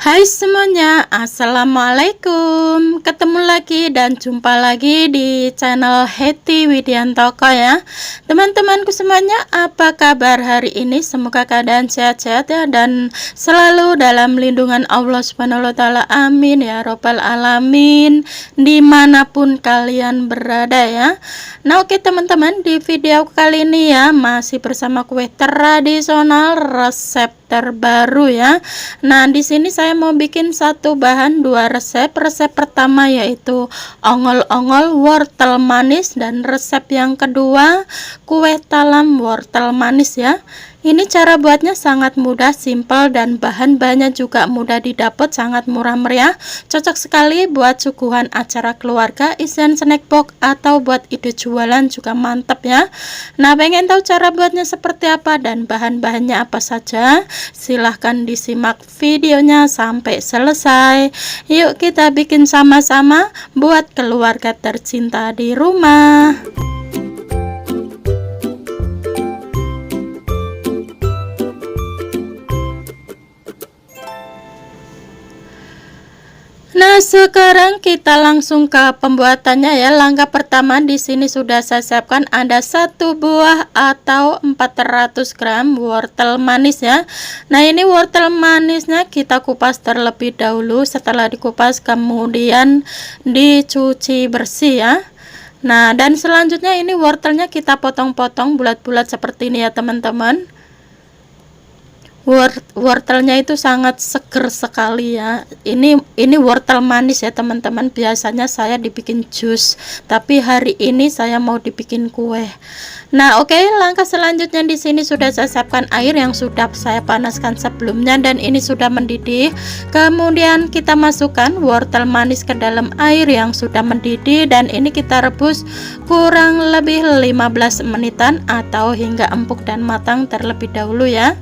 Hai semuanya, assalamualaikum. Ketemu lagi dan jumpa lagi di channel Hetty Widiantoko ya. Teman-temanku semuanya, apa kabar hari ini? Semoga keadaan sehat-sehat ya, dan selalu dalam lindungan Allah Subhanahu wa Ta'ala. Amin ya Robbal Alamin, dimanapun kalian berada ya. Nah, oke teman-teman, di video kali ini ya masih bersama kue tradisional resep terbaru ya. Nah, di sini saya mau bikin satu bahan dua resep. Resep pertama yaitu ongol-ongol wortel manis, dan resep yang kedua kue talam wortel manis ya. Ini cara buatnya sangat mudah, simpel, dan bahan-bahannya juga mudah didapat, sangat murah meriah. Cocok sekali buat suguhan acara keluarga, isian snack box, atau buat ide jualan juga mantap ya. Nah, pengen tahu cara buatnya seperti apa dan bahan-bahannya apa saja? Silahkan disimak videonya sampai selesai. Yuk kita bikin sama-sama buat keluarga tercinta di rumah. Nah, sekarang kita langsung ke pembuatannya ya. Langkah pertama di sini sudah saya siapkan ada satu buah atau 400 gram wortel manis ya. Nah, ini wortel manisnya kita kupas terlebih dahulu. Setelah dikupas kemudian dicuci bersih ya. Nah, dan selanjutnya ini wortelnya kita potong-potong bulat-bulat seperti ini ya teman-teman. Wortelnya itu sangat seger sekali ya. Ini wortel manis ya teman-teman. Biasanya saya dibikin jus, tapi hari ini saya mau dibikin kue. Nah, oke, langkah selanjutnya di sini sudah saya siapkan air yang sudah saya panaskan sebelumnya, dan ini sudah mendidih. Kemudian kita masukkan wortel manis ke dalam air yang sudah mendidih, dan ini kita rebus kurang lebih 15 menitan atau hingga empuk dan matang terlebih dahulu ya.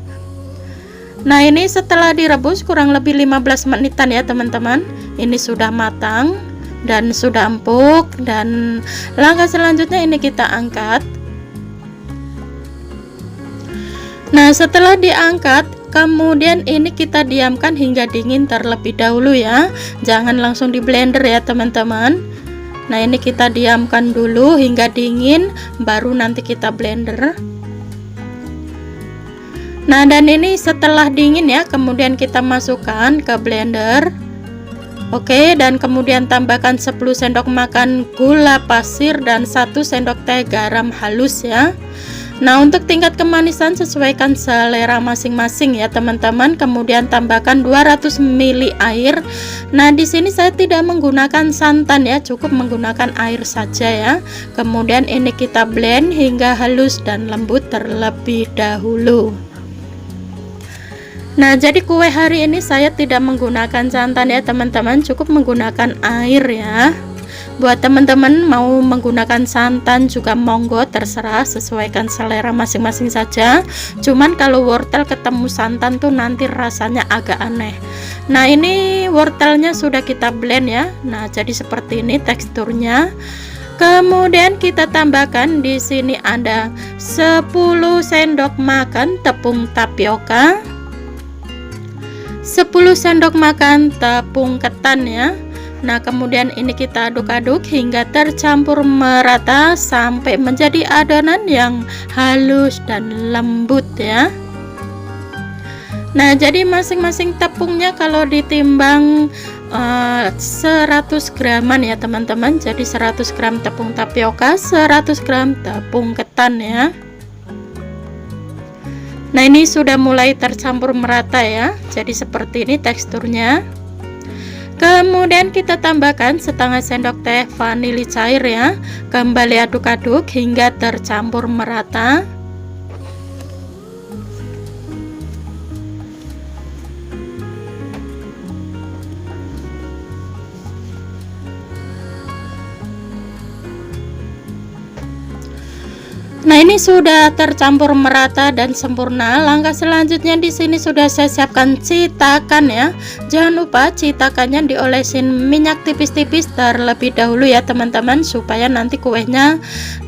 Nah, ini setelah direbus kurang lebih 15 menitan ya teman-teman, ini sudah matang dan sudah empuk. Dan langkah selanjutnya ini kita angkat. Nah, setelah diangkat kemudian ini kita diamkan hingga dingin terlebih dahulu ya, jangan langsung di blender ya teman-teman. Nah, ini kita diamkan dulu hingga dingin, baru nanti kita blender. Nah, dan ini setelah dingin ya, kemudian kita masukkan ke blender. Oke, dan kemudian tambahkan 10 sendok makan gula pasir dan 1 sendok teh garam halus ya. Nah, untuk tingkat kemanisan sesuaikan selera masing-masing ya teman-teman. Kemudian tambahkan 200 ml air. Nah, di sini saya tidak menggunakan santan ya, cukup menggunakan air saja ya. Kemudian ini kita blend hingga halus dan lembut terlebih dahulu. Nah, jadi kue hari ini saya tidak menggunakan santan ya teman-teman, cukup menggunakan air ya. Buat teman-teman mau menggunakan santan juga monggo, terserah, sesuaikan selera masing-masing saja. Cuman kalau wortel ketemu santan tuh nanti rasanya agak aneh. Nah, ini wortelnya sudah kita blend ya. Nah, jadi seperti ini teksturnya. Kemudian kita tambahkan di sini ada 10 sendok makan tepung tapioka, 10 sendok makan tepung ketan ya. Nah, kemudian ini kita aduk-aduk hingga tercampur merata sampai menjadi adonan yang halus dan lembut ya. Nah, jadi masing-masing tepungnya kalau ditimbang 100 graman ya teman-teman. Jadi 100 gram tepung tapioka, 100 gram tepung ketan ya. Nah, ini sudah mulai tercampur merata ya, jadi seperti ini teksturnya. Kemudian kita tambahkan setengah sendok teh vanili cair ya. Kembali aduk-aduk hingga tercampur merata. Nah, ini sudah tercampur merata dan sempurna. Langkah selanjutnya di sini sudah saya siapkan citakan ya. Jangan lupa citakannya diolesin minyak tipis-tipis terlebih dahulu ya teman-teman, supaya nanti kuenya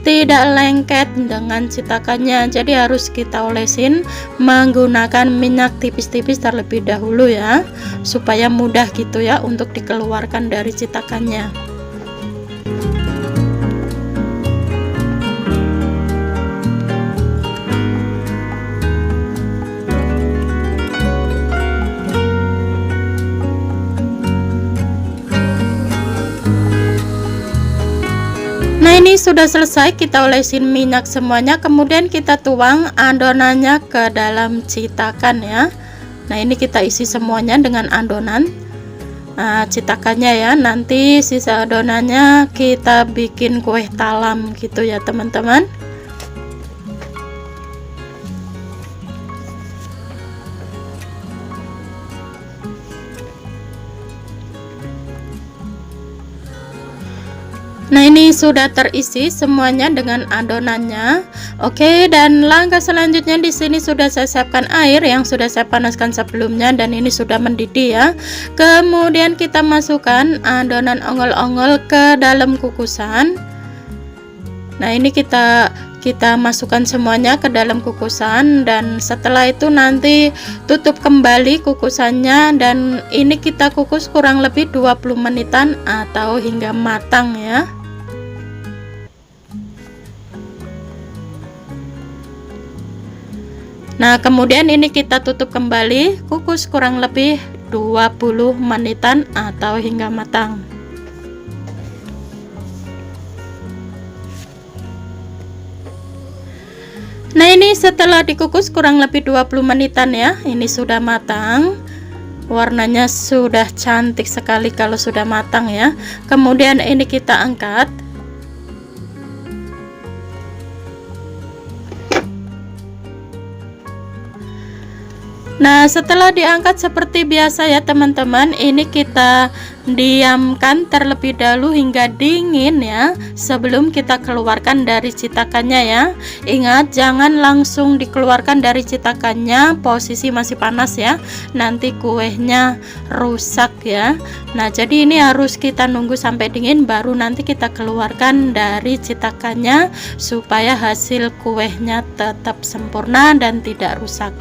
tidak lengket dengan citakannya. Jadi harus kita olesin menggunakan minyak tipis-tipis terlebih dahulu ya, supaya mudah gitu ya untuk dikeluarkan dari citakannya. Nah, ini sudah selesai kita olesin minyak semuanya, kemudian kita tuang adonannya ke dalam citakan ya. Nah, ini kita isi semuanya dengan adonan citakannya ya. Nanti sisa adonannya kita bikin kue talam gitu ya teman-teman. Nah, ini sudah terisi semuanya dengan adonannya. Oke, dan langkah selanjutnya di sini sudah saya siapkan air yang sudah saya panaskan sebelumnya dan ini sudah mendidih ya. Kemudian kita masukkan adonan ongol-ongol ke dalam kukusan. Nah, ini kita masukkan semuanya ke dalam kukusan, dan setelah itu nanti tutup kembali kukusannya, dan ini kita kukus kurang lebih 20 menitan atau hingga matang ya. Nah, kemudian ini kita tutup kembali, kukus kurang lebih 20 menitan atau hingga matang. Nah, ini setelah dikukus kurang lebih 20 menitan ya, ini sudah matang. Warnanya sudah cantik sekali kalau sudah matang ya. Kemudian ini kita angkat. Nah, setelah diangkat seperti biasa ya teman-teman, ini kita diamkan terlebih dahulu hingga dingin ya, sebelum kita keluarkan dari citakannya ya. Ingat, jangan langsung dikeluarkan dari citakannya, posisi masih panas ya, nanti kuenya rusak ya. Nah, jadi ini harus kita nunggu sampai dingin baru nanti kita keluarkan dari citakannya, supaya hasil kuenya tetap sempurna dan tidak rusak.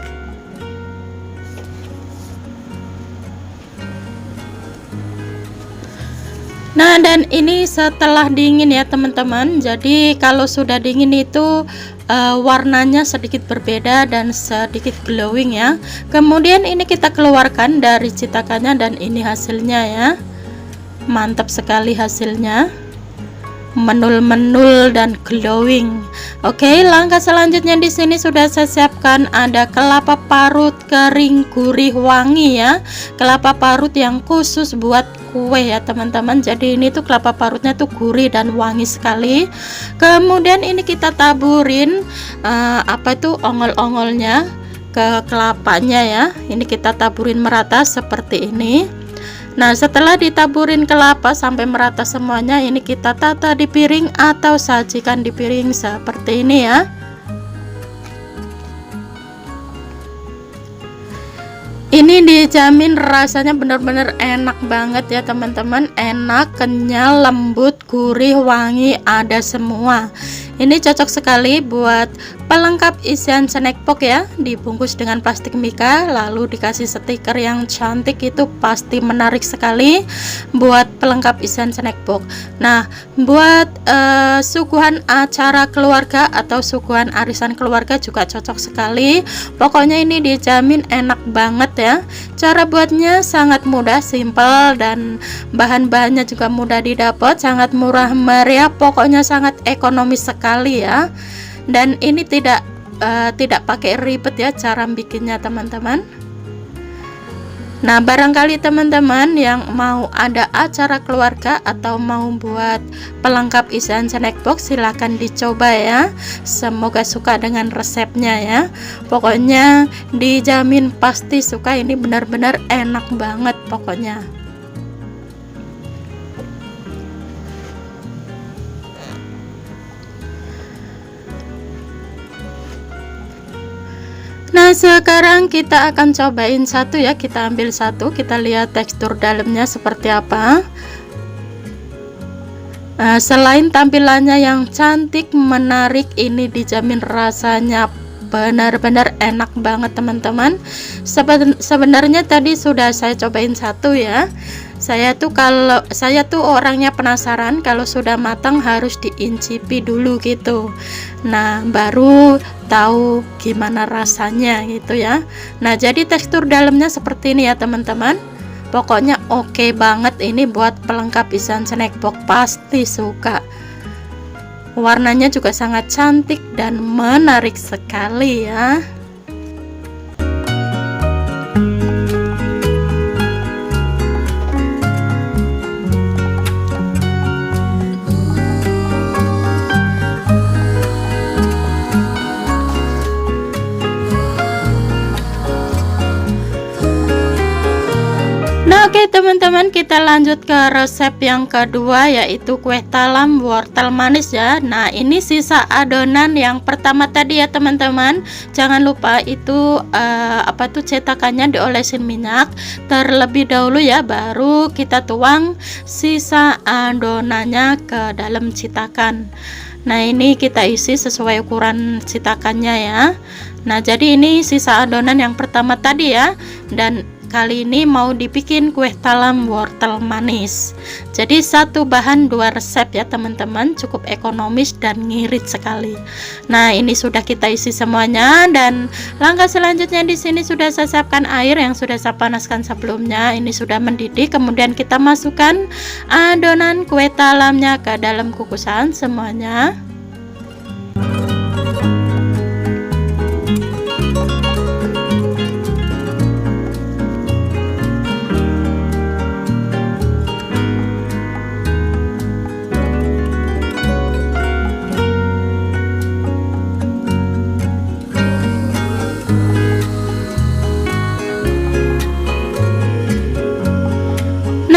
Nah, dan ini setelah dingin ya teman-teman. Jadi kalau sudah dingin itu warnanya sedikit berbeda dan sedikit glowing ya. Kemudian ini kita keluarkan dari citakannya dan ini hasilnya ya. Mantap sekali hasilnya, menul-menul dan glowing. Oke, langkah selanjutnya di sini sudah saya siapkan ada kelapa parut kering gurih wangi ya. Kelapa parut yang khusus buat kue ya teman-teman. Jadi ini tuh kelapa parutnya tuh gurih dan wangi sekali. Kemudian ini kita taburin ongol-ongolnya ke kelapanya ya. Ini kita taburin merata seperti ini. Nah, setelah ditaburin kelapa sampai merata semuanya, ini kita tata di piring atau sajikan di piring seperti ini ya. Ini dijamin rasanya benar-benar enak banget ya teman-teman. Enak, kenyal, lembut, gurih, wangi, ada semua. Ini cocok sekali buat pelengkap isian snack box ya. Dibungkus dengan plastik mika lalu dikasih stiker yang cantik, itu pasti menarik sekali buat pelengkap isian snack box. Nah, buat suguhan acara keluarga atau suguhan arisan keluarga juga cocok sekali. Pokoknya ini dijamin enak banget ya. Cara buatnya sangat mudah, simple, dan bahan-bahannya juga mudah didapat, sangat murah meriah, pokoknya sangat ekonomis sekali ya. Dan ini tidak pakai ribet ya cara bikinnya teman-teman. Nah, barangkali teman-teman yang mau ada acara keluarga atau mau buat pelengkap isian snack box, silahkan dicoba ya. Semoga suka dengan resepnya ya. Pokoknya dijamin pasti suka, ini benar-benar enak banget pokoknya. Nah, sekarang kita akan cobain satu ya, kita ambil satu, kita lihat tekstur dalamnya seperti apa. Selain tampilannya yang cantik, menarik, ini dijamin rasanya benar-benar enak banget teman-teman. Sebenarnya tadi sudah saya cobain satu ya. Saya tuh orangnya penasaran, kalau sudah matang harus diincipi dulu gitu. Nah, baru tahu gimana rasanya gitu ya. Nah, jadi tekstur dalamnya seperti ini ya teman-teman. Pokoknya oke banget, ini buat pelengkap isian snack box pasti suka. Warnanya juga sangat cantik dan menarik sekali ya. Nah, oke teman-teman, kita lanjut ke resep yang kedua, yaitu kue talam wortel manis ya. Nah, ini sisa adonan yang pertama tadi ya teman-teman. Jangan lupa itu cetakannya diolesin minyak terlebih dahulu ya, baru kita tuang sisa adonannya ke dalam cetakan. Nah, ini kita isi sesuai ukuran cetakannya ya. Nah, jadi ini sisa adonan yang pertama tadi ya, dan kali ini mau dibikin kue talam wortel manis. Jadi satu bahan dua resep ya teman-teman, cukup ekonomis dan ngirit sekali. Nah, ini sudah kita isi semuanya, dan langkah selanjutnya di sini sudah saya siapkan air yang sudah saya panaskan sebelumnya. Ini sudah mendidih, kemudian kita masukkan adonan kue talamnya ke dalam kukusan semuanya.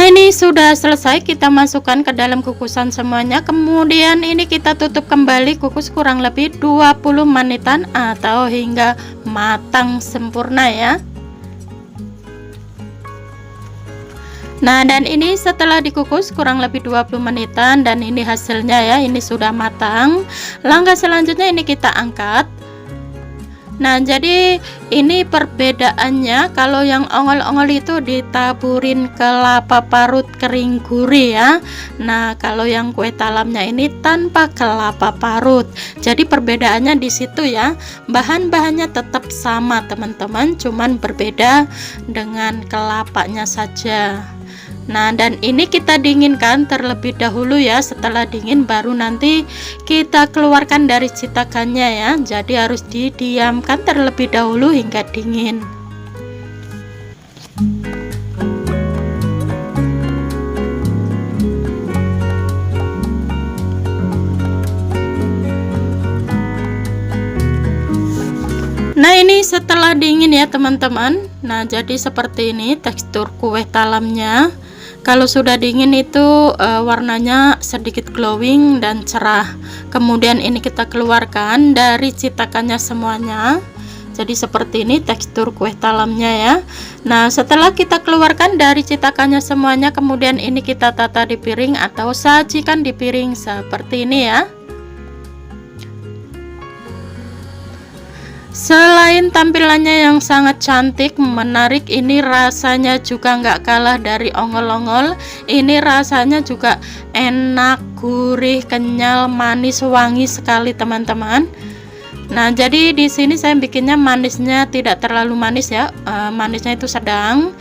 Ini sudah selesai, kita masukkan ke dalam kukusan semuanya. Kemudian ini kita tutup kembali, kukus kurang lebih 20 menitan atau hingga matang sempurna ya. Nah, dan ini setelah dikukus kurang lebih 20 menitan, dan ini hasilnya ya, ini sudah matang. Langkah selanjutnya ini kita angkat. Nah, jadi ini perbedaannya, kalau yang ongol-ongol itu ditaburin kelapa parut kering gurih ya. Nah, kalau yang kue talamnya ini tanpa kelapa parut. Jadi perbedaannya di situ ya. Bahan-bahannya tetap sama teman-teman, cuman berbeda dengan kelapanya saja. Nah, dan ini kita dinginkan terlebih dahulu ya. Setelah dingin baru nanti kita keluarkan dari cetakannya ya. Jadi harus didiamkan terlebih dahulu hingga dingin. Nah, ini setelah dingin ya teman-teman. Nah, jadi seperti ini tekstur kue talamnya. Kalau sudah dingin itu warnanya sedikit glowing dan cerah. Kemudian ini kita keluarkan dari cetakannya semuanya. Jadi seperti ini tekstur kue talamnya ya. Nah, setelah kita keluarkan dari cetakannya semuanya, kemudian ini kita tata di piring atau sajikan di piring seperti ini ya. Selain tampilannya yang sangat cantik, menarik, ini rasanya juga nggak kalah dari ongol-ongol. Ini rasanya juga enak, gurih, kenyal, manis, wangi sekali teman-teman. Nah, jadi di sini saya bikinnya manisnya tidak terlalu manis ya, manisnya itu sedang.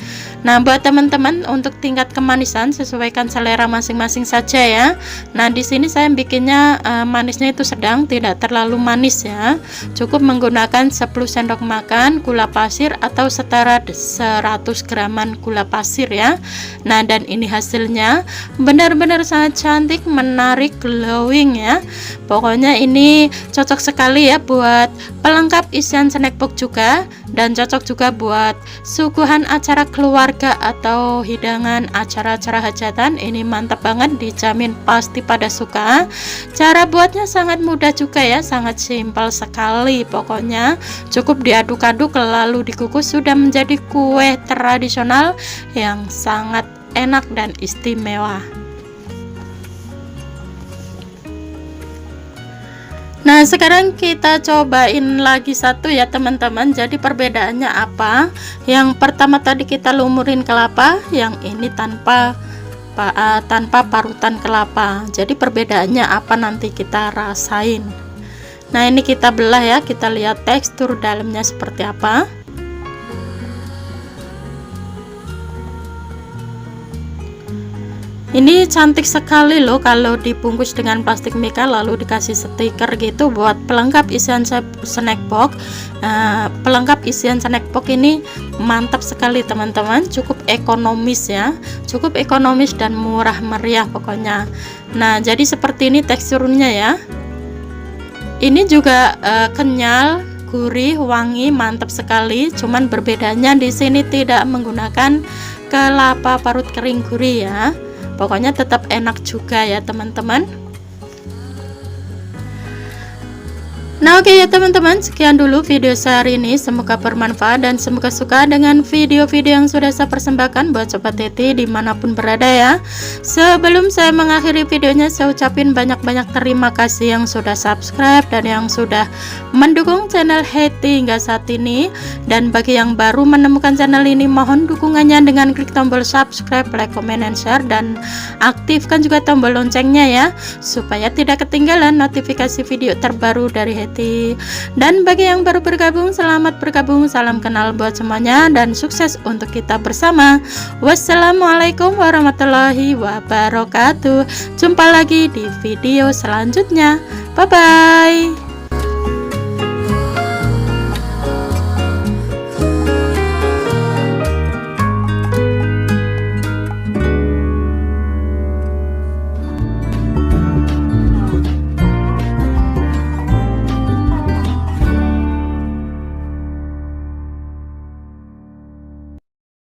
Nah, buat teman-teman untuk tingkat kemanisan sesuaikan selera masing-masing saja ya. Nah, di sini saya bikinnya manisnya itu sedang, tidak terlalu manis ya. Cukup menggunakan 10 sendok makan gula pasir atau setara 100 graman gula pasir ya. Nah, dan ini hasilnya benar-benar sangat cantik, menarik, glowing ya. Pokoknya ini cocok sekali ya buat pelengkap isian snack box juga, dan cocok juga buat suguhan acara keluarga keluarga atau hidangan acara-acara hajatan. Ini mantap banget, dijamin pasti pada suka. Cara buatnya sangat mudah juga ya, sangat simpel sekali. Pokoknya cukup diaduk-aduk lalu dikukus, sudah menjadi kue tradisional yang sangat enak dan istimewa. Nah, sekarang kita cobain lagi satu ya teman-teman. Jadi perbedaannya apa? Yang pertama tadi kita lumurin kelapa, yang ini tanpa parutan kelapa. Jadi perbedaannya apa nanti kita rasain. Nah, ini kita belah ya, kita lihat tekstur dalamnya seperti apa. Ini cantik sekali loh kalau dibungkus dengan plastik mika lalu dikasih stiker gitu buat pelengkap isian snack box. Pelengkap isian snack box ini mantap sekali teman-teman, cukup ekonomis ya, cukup ekonomis dan murah meriah pokoknya. Nah, jadi seperti ini teksturnya ya. Ini juga kenyal, gurih, wangi, mantap sekali. Cuman berbedanya di sini tidak menggunakan kelapa parut kering gurih ya. Pokoknya tetap enak juga ya teman-teman. Nah, oke ya teman-teman, sekian dulu video sehari ini. Semoga bermanfaat dan semoga suka dengan video-video yang sudah saya persembahkan buat Sobat Heti dimanapun berada ya. Sebelum saya mengakhiri videonya, saya ucapin banyak-banyak terima kasih yang sudah subscribe dan yang sudah mendukung channel Heti hingga saat ini. Dan bagi yang baru menemukan channel ini, mohon dukungannya dengan klik tombol subscribe, like, comment, and share, dan aktifkan juga tombol loncengnya ya, supaya tidak ketinggalan notifikasi video terbaru dari Heti. Dan bagi yang baru bergabung, selamat bergabung, salam kenal buat semuanya, dan sukses untuk kita bersama. Wassalamualaikum warahmatullahi wabarakatuh. Jumpa lagi di video selanjutnya. Bye bye.